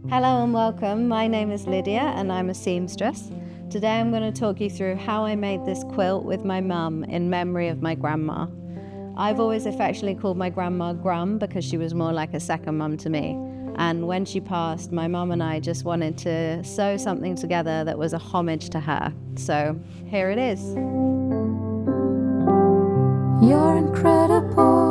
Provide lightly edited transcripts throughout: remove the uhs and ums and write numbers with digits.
Hello and welcome. My name is Lydia and I'm a seamstress. Today I'm going to talk you through how I made this quilt with my mum in memory of my grandma. I've always affectionately called my grandma Grum because she was more like a second mum to me. And when she passed, my mum and I just wanted to sew something together that was a homage to her. So here it is. You're incredible.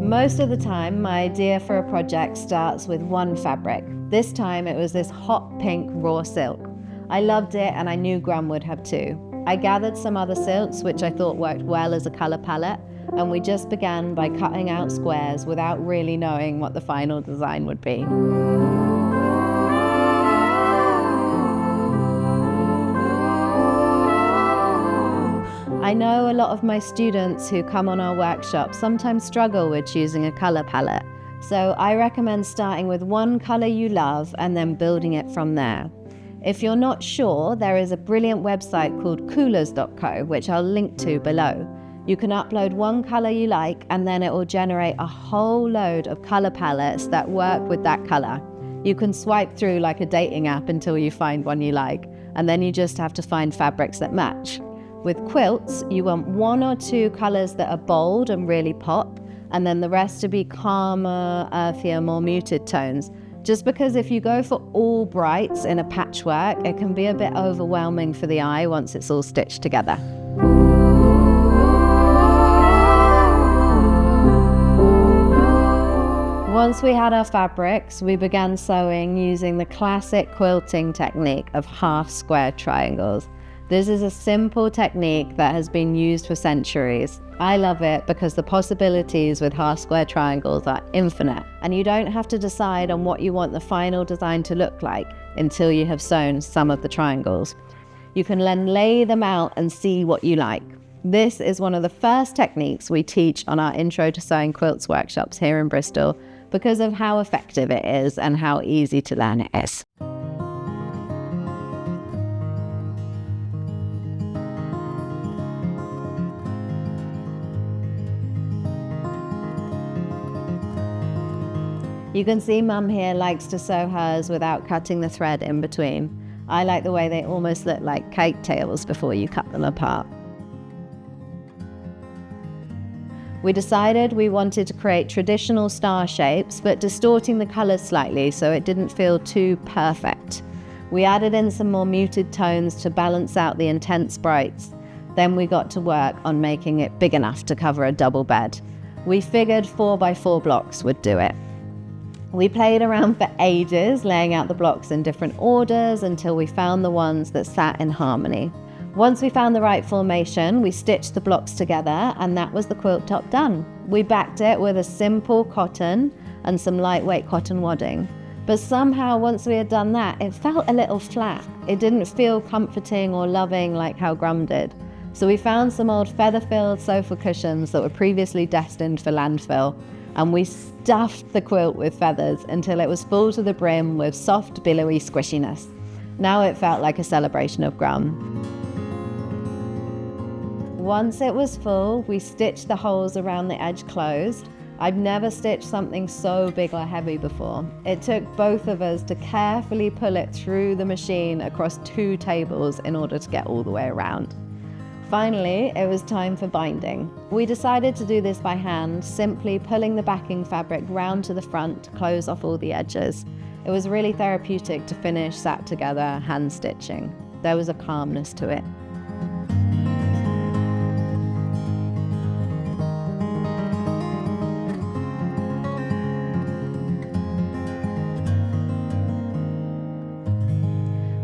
Most of the time, my idea for a project starts with one fabric. This time it was this hot pink raw silk. I loved it and I knew Grum would have too. I gathered some other silks which I thought worked well as a colour palette, and we just began by cutting out squares without really knowing what the final design would be. I know a lot of my students who come on our workshop sometimes struggle with choosing a colour palette, so I recommend starting with one colour you love and then building it from there. If you're not sure, there is a brilliant website called coolers.co, which I'll link to below. You can upload one colour you like and then it will generate a whole load of colour palettes that work with that colour. You can swipe through like a dating app until you find one you like, and then you just have to find fabrics that match. With quilts, you want one or two colours that are bold and really pop, and then the rest to be calmer, earthier, more muted tones. Just because if you go for all brights in a patchwork, it can be a bit overwhelming for the eye once it's all stitched together. Once we had our fabrics, we began sewing using the classic quilting technique of half square triangles. This is a simple technique that has been used for centuries. I love it because the possibilities with half square triangles are infinite, and you don't have to decide on what you want the final design to look like until you have sewn some of the triangles. You can then lay them out and see what you like. This is one of the first techniques we teach on our Intro to Sewing Quilts workshops here in Bristol because of how effective it is and how easy to learn it is. You can see Mum here likes to sew hers without cutting the thread in between. I like the way they almost look like cake tails before you cut them apart. We decided we wanted to create traditional star shapes, but distorting the colours slightly so it didn't feel too perfect. We added in some more muted tones to balance out the intense brights. Then we got to work on making it big enough to cover a double bed. We figured 4x4 blocks would do it. We played around for ages, laying out the blocks in different orders until we found the ones that sat in harmony. Once we found the right formation, we stitched the blocks together and that was the quilt top done. We backed it with a simple cotton and some lightweight cotton wadding. But somehow once we had done that, it felt a little flat. It didn't feel comforting or loving like how Grum did. So we found some old feather-filled sofa cushions that were previously destined for landfill, and we stuffed the quilt with feathers until it was full to the brim with soft, billowy squishiness. Now it felt like a celebration of Grum. Once it was full, we stitched the holes around the edge closed. I've never stitched something so big or heavy before. It took both of us to carefully pull it through the machine across 2 tables in order to get all the way around. Finally, it was time for binding. We decided to do this by hand, simply pulling the backing fabric round to the front to close off all the edges. It was really therapeutic to finish sat together hand stitching. There was a calmness to it.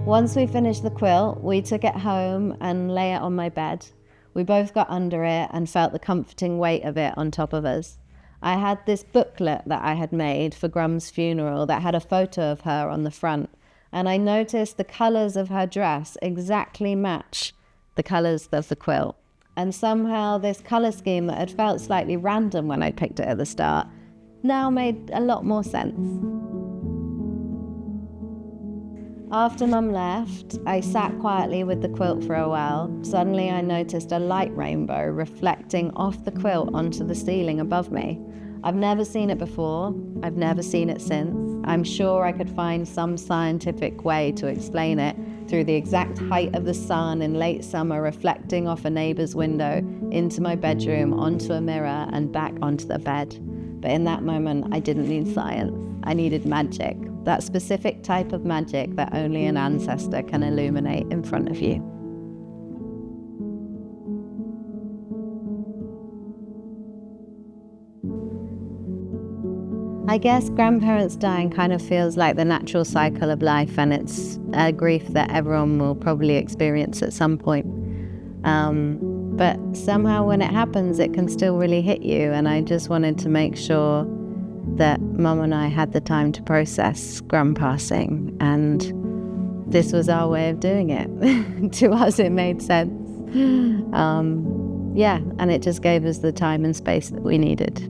Once we finished the quilt, we took it home and lay it on my bed. We both got under it and felt the comforting weight of it on top of us. I had this booklet that I had made for Grum's funeral that had a photo of her on the front, and I noticed the colours of her dress exactly match the colours of the quilt. And somehow this colour scheme that had felt slightly random when I picked it at the start now made a lot more sense. After Mum left, I sat quietly with the quilt for a while. Suddenly I noticed a light rainbow reflecting off the quilt onto the ceiling above me. I've never seen it before. I've never seen it since. I'm sure I could find some scientific way to explain it through the exact height of the sun in late summer reflecting off a neighbor's window into my bedroom, onto a mirror, and back onto the bed. But in that moment, I didn't need science. I needed magic, that specific type of magic that only an ancestor can illuminate in front of you. I guess grandparents dying kind of feels like the natural cycle of life, and it's a grief that everyone will probably experience at some point. But somehow when it happens, it can still really hit you, and I just wanted to make sure that Mum and I had the time to process grandpassing, and this was our way of doing it. To us, it made sense. And it just gave us the time and space that we needed.